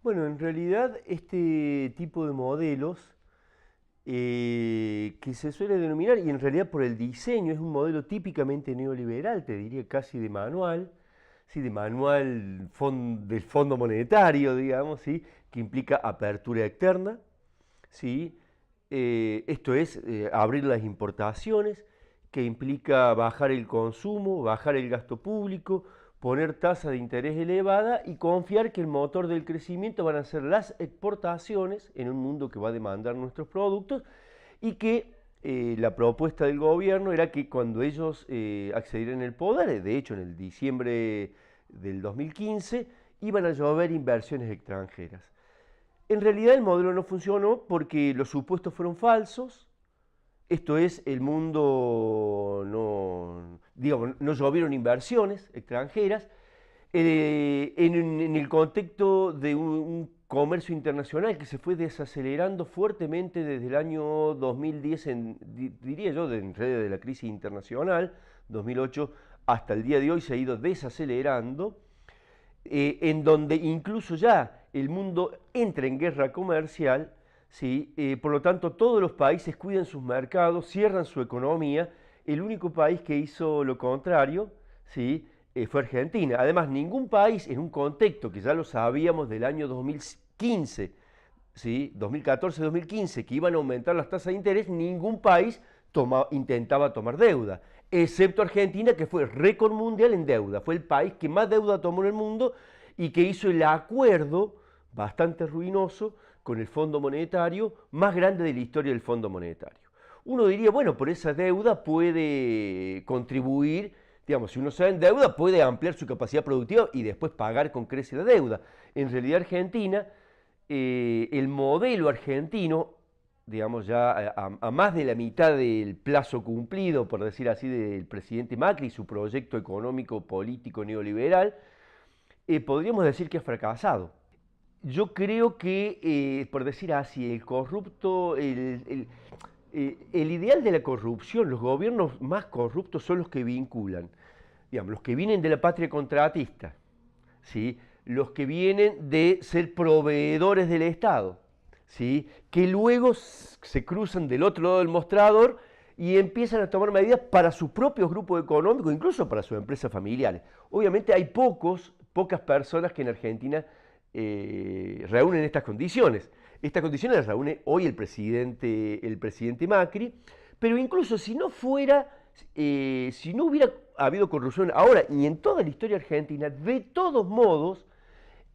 Bueno, en realidad este tipo de modelos que se suele denominar, y en realidad por el diseño es un modelo típicamente neoliberal, te diría casi de manual, sí, de manual del Fondo Monetario, digamos, ¿sí? Que implica apertura externa, ¿sí? Esto es abrir las importaciones, que implica bajar el consumo, bajar el gasto público, poner tasa de interés elevada y confiar que el motor del crecimiento van a ser las exportaciones en un mundo que va a demandar nuestros productos y que la propuesta del gobierno era que cuando ellos accedieran al poder, de hecho en el diciembre del 2015, iban a llover inversiones extranjeras. En realidad el modelo no funcionó porque los supuestos fueron falsos, esto es, el mundo no, digamos, no llovieron inversiones extranjeras, en el contexto de un comercio internacional que se fue desacelerando fuertemente desde el año 2010, diría yo, de la crisis internacional, 2008 hasta el día de hoy se ha ido desacelerando, en donde incluso ya el mundo entra en guerra comercial, ¿sí? Por lo tanto todos los países cuidan sus mercados, cierran su economía, el único país que hizo lo contrario, ¿sí? Fue Argentina. Además, ningún país en un contexto que ya lo sabíamos del año 2015, ¿sí? 2014-2015, que iban a aumentar las tasas de interés, ningún país intentaba tomar deuda, excepto Argentina, que fue récord mundial en deuda, fue el país que más deuda tomó en el mundo y que hizo el acuerdo bastante ruinoso con el Fondo Monetario más grande de la historia del Fondo Monetario. Uno diría, bueno, por esa deuda puede contribuir, digamos, si uno se endeuda puede ampliar su capacidad productiva y después pagar con creces la deuda. En realidad Argentina, el modelo argentino, digamos ya a más de la mitad del plazo cumplido, por decir así, del presidente Macri y su proyecto económico político neoliberal, podríamos decir que ha fracasado. Yo creo que, por decir así, el corrupto, el ideal de la corrupción, los gobiernos más corruptos son los que vinculan, digamos, los que vienen de la patria contratista, ¿sí? Los que vienen de ser proveedores del Estado, ¿sí? Que luego se cruzan del otro lado del mostrador y empiezan a tomar medidas para sus propios grupos económicos, incluso para sus empresas familiares. Obviamente hay pocas personas que en Argentina reúnen estas condiciones. Estas condiciones las reúne hoy el presidente Macri, pero incluso si no fuera, si no hubiera habido corrupción ahora y en toda la historia argentina, de todos modos,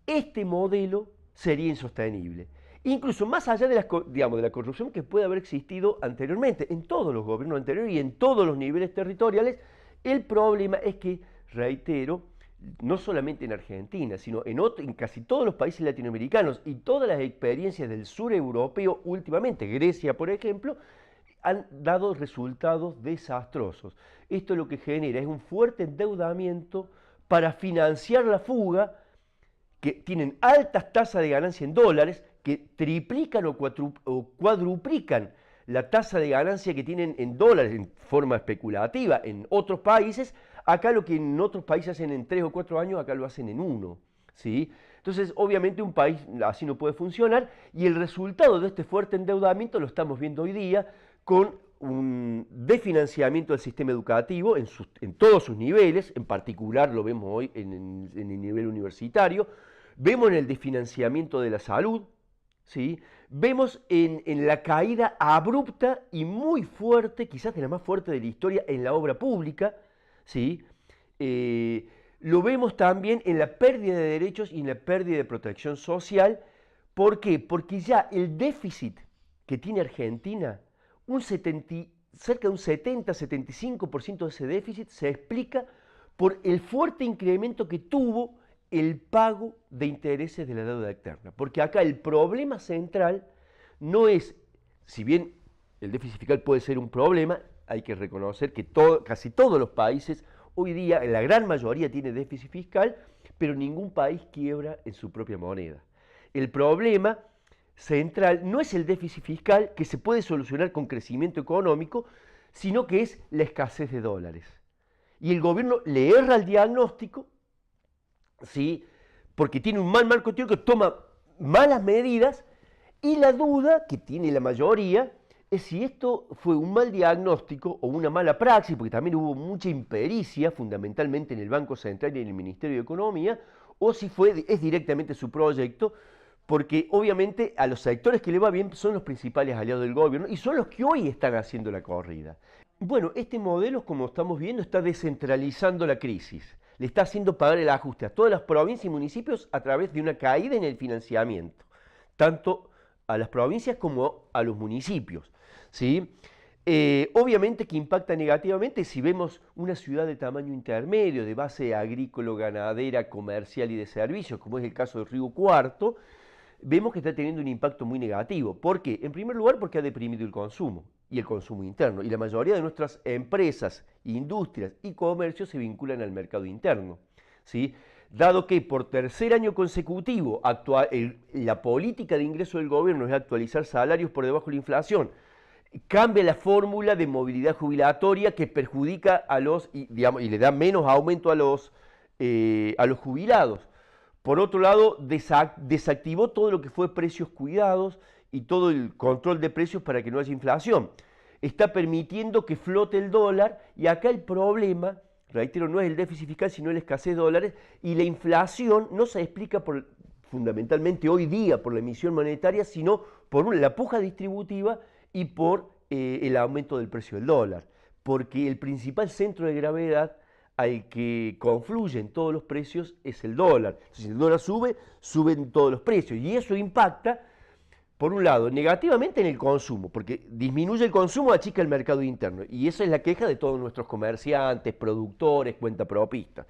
este modelo sería insostenible. Incluso más allá de digamos, de la corrupción que puede haber existido anteriormente, en todos los gobiernos anteriores y en todos los niveles territoriales, el problema es que, reitero, no solamente en Argentina, sino en casi todos los países latinoamericanos y todas las experiencias del sur europeo últimamente, Grecia por ejemplo, han dado resultados desastrosos. Esto lo que genera es un fuerte endeudamiento para financiar la fuga, que tienen altas tasas de ganancia en dólares, que triplican o cuadruplican la tasa de ganancia que tienen en dólares en forma especulativa en otros países. Acá lo que en otros países hacen en 3 o 4 años, acá lo hacen en uno, ¿sí? Entonces, obviamente un país así no puede funcionar y el resultado de este fuerte endeudamiento lo estamos viendo hoy día con un desfinanciamiento del sistema educativo en todos sus niveles, en particular lo vemos hoy en el nivel universitario, vemos en el desfinanciamiento de la salud, ¿sí? Vemos en la caída abrupta y muy fuerte, quizás de la más fuerte de la historia, en la obra pública, ¿sí? Lo vemos también en la pérdida de derechos y en la pérdida de protección social. ¿Por qué? Porque ya el déficit que tiene Argentina, cerca de un 70-75% de ese déficit se explica por el fuerte incremento que tuvo el pago de intereses de la deuda externa. Porque acá el problema central no es, si bien el déficit fiscal puede ser un problema, hay que reconocer que casi todos los países hoy día, la gran mayoría tiene déficit fiscal, pero ningún país quiebra en su propia moneda. El problema central no es el déficit fiscal, que se puede solucionar con crecimiento económico, sino que es la escasez de dólares. Y el gobierno le erra el diagnóstico, ¿sí? Porque tiene un mal marco teórico, toma malas medidas, y la duda que tiene la mayoría es si esto fue un mal diagnóstico o una mala praxis, porque también hubo mucha impericia, fundamentalmente en el Banco Central y en el Ministerio de Economía, o si es directamente su proyecto, porque obviamente a los sectores que le va bien son los principales aliados del gobierno y son los que hoy están haciendo la corrida. Bueno, este modelo, como estamos viendo, está descentralizando la crisis. Le está haciendo pagar el ajuste a todas las provincias y municipios a través de una caída en el financiamiento, tanto a las provincias como a los municipios, ¿sí? Obviamente que impacta negativamente si vemos una ciudad de tamaño intermedio, de base agrícola, ganadera, comercial y de servicios, como es el caso de Río Cuarto, vemos que está teniendo un impacto muy negativo. ¿Por qué? En primer lugar, porque ha deprimido el consumo y el consumo interno. Y la mayoría de nuestras empresas, industrias y comercios se vinculan al mercado interno, ¿sí? Dado que por tercer año consecutivo la política de ingreso del gobierno es actualizar salarios por debajo de la inflación, cambia la fórmula de movilidad jubilatoria que perjudica a y le da menos aumento a los jubilados. Por otro lado, desactivó todo lo que fue precios cuidados y todo el control de precios para que no haya inflación. Está permitiendo que flote el dólar y acá el problema, reitero, no es el déficit fiscal, sino la escasez de dólares, y la inflación no se explica fundamentalmente hoy día por la emisión monetaria, sino por la puja distributiva y por el aumento del precio del dólar. Porque el principal centro de gravedad al que confluyen todos los precios es el dólar. Entonces, si el dólar sube, suben todos los precios. Y eso impacta, por un lado, negativamente en el consumo, porque disminuye el consumo, achica el mercado interno. Y esa es la queja de todos nuestros comerciantes, productores, cuentapropistas.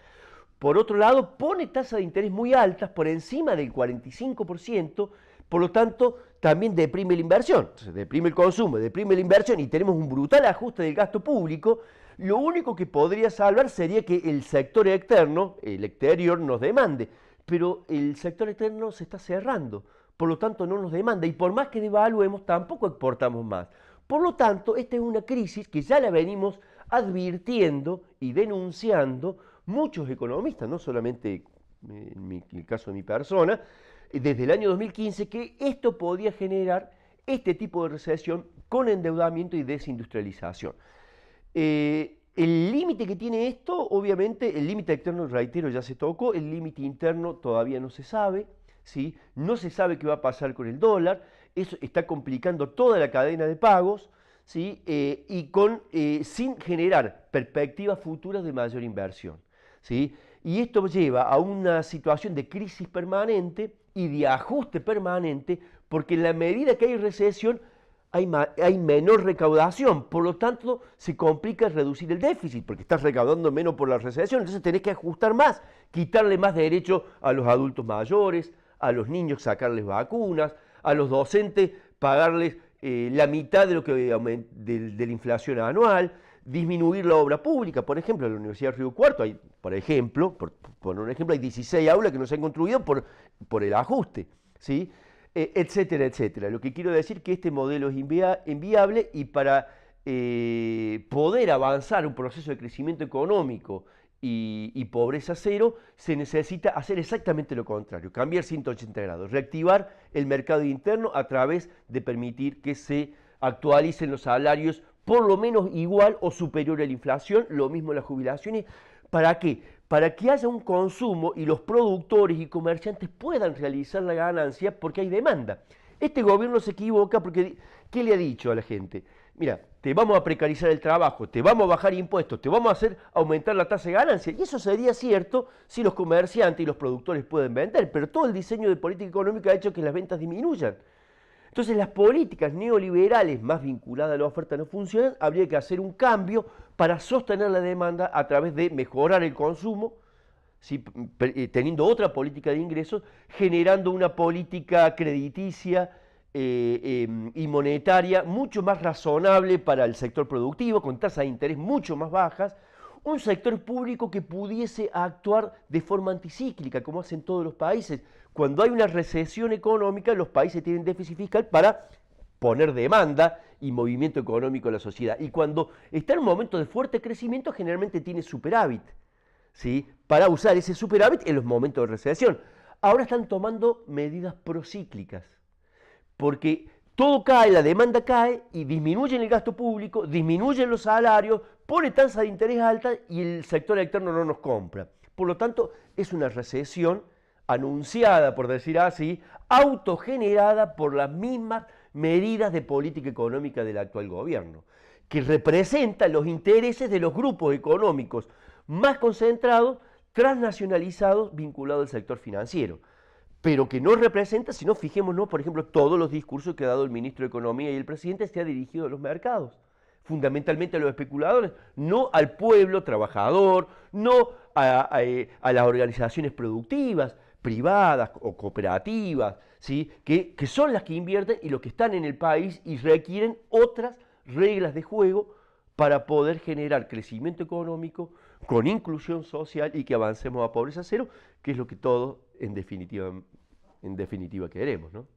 Por otro lado, pone tasas de interés muy altas, por encima del 45%, por lo tanto, también deprime la inversión. Entonces, deprime el consumo, deprime la inversión y tenemos un brutal ajuste del gasto público. Lo único que podría salvar sería que el sector externo, el exterior, nos demande. Pero el sector externo se está cerrando, por lo tanto no nos demanda. Y por más que devaluemos, tampoco exportamos más. Por lo tanto, esta es una crisis que ya la venimos advirtiendo y denunciando muchos economistas, no solamente en el caso de mi persona, desde el año 2015, que esto podía generar este tipo de recesión con endeudamiento y desindustrialización. El límite que tiene esto, obviamente, el límite externo, reitero, ya se tocó, el límite interno todavía no se sabe, ¿sí? No se sabe qué va a pasar con el dólar, eso está complicando toda la cadena de pagos, ¿sí? Sin generar perspectivas futuras de mayor inversión, ¿sí? Y esto lleva a una situación de crisis permanente y de ajuste permanente, porque en la medida que hay recesión, hay menor recaudación, por lo tanto se complica reducir el déficit, porque estás recaudando menos por la recesión, entonces tenés que ajustar más, quitarle más derecho a los adultos mayores, a los niños sacarles vacunas, a los docentes pagarles la mitad de lo que de la inflación anual, disminuir la obra pública. Por ejemplo, en la Universidad de Río Cuarto, por poner un ejemplo, hay 16 aulas que no se han construido por el ajuste, ¿sí? Etcétera, etcétera. Lo que quiero decir es que este modelo es inviable y para poder avanzar un proceso de crecimiento económico y pobreza cero, se necesita hacer exactamente lo contrario, cambiar 180 grados, reactivar el mercado interno a través de permitir que se actualicen los salarios por lo menos igual o superior a la inflación, lo mismo las jubilaciones. ¿Para qué? Para que haya un consumo y los productores y comerciantes puedan realizar la ganancia porque hay demanda. Este gobierno se equivoca porque, ¿qué le ha dicho a la gente? Mira, te vamos a precarizar el trabajo, te vamos a bajar impuestos, te vamos a hacer aumentar la tasa de ganancia. Y eso sería cierto si los comerciantes y los productores pueden vender, pero todo el diseño de política económica ha hecho que las ventas disminuyan. Entonces las políticas neoliberales más vinculadas a la oferta no funcionan, habría que hacer un cambio para sostener la demanda a través de mejorar el consumo, ¿sí? Teniendo otra política de ingresos, generando una política crediticia y monetaria mucho más razonable para el sector productivo, con tasas de interés mucho más bajas, un sector público que pudiese actuar de forma anticíclica, como hacen todos los países. Cuando hay una recesión económica, los países tienen déficit fiscal para poner demanda y movimiento económico en la sociedad. Y cuando está en un momento de fuerte crecimiento, generalmente tiene superávit, ¿sí? Para usar ese superávit en los momentos de recesión. ahora están tomando medidas procíclicas, porque todo cae, la demanda cae y disminuyen el gasto público, disminuyen los salarios, pone tasa de interés alta y el sector externo no nos compra. Por lo tanto, es una recesión anunciada, por decir así, autogenerada por las mismas medidas de política económica del actual gobierno, que representan los intereses de los grupos económicos más concentrados, transnacionalizados, vinculados al sector financiero, pero que no representa, si no fijémonos, por ejemplo, todos los discursos que ha dado el ministro de Economía y el presidente se ha dirigido a los mercados, fundamentalmente a los especuladores, no al pueblo trabajador, no a las organizaciones productivas, privadas o cooperativas, ¿sí? que son las que invierten y los que están en el país y requieren otras reglas de juego para poder generar crecimiento económico con inclusión social y que avancemos a pobreza cero, que es lo que todos en definitiva queremos, ¿no?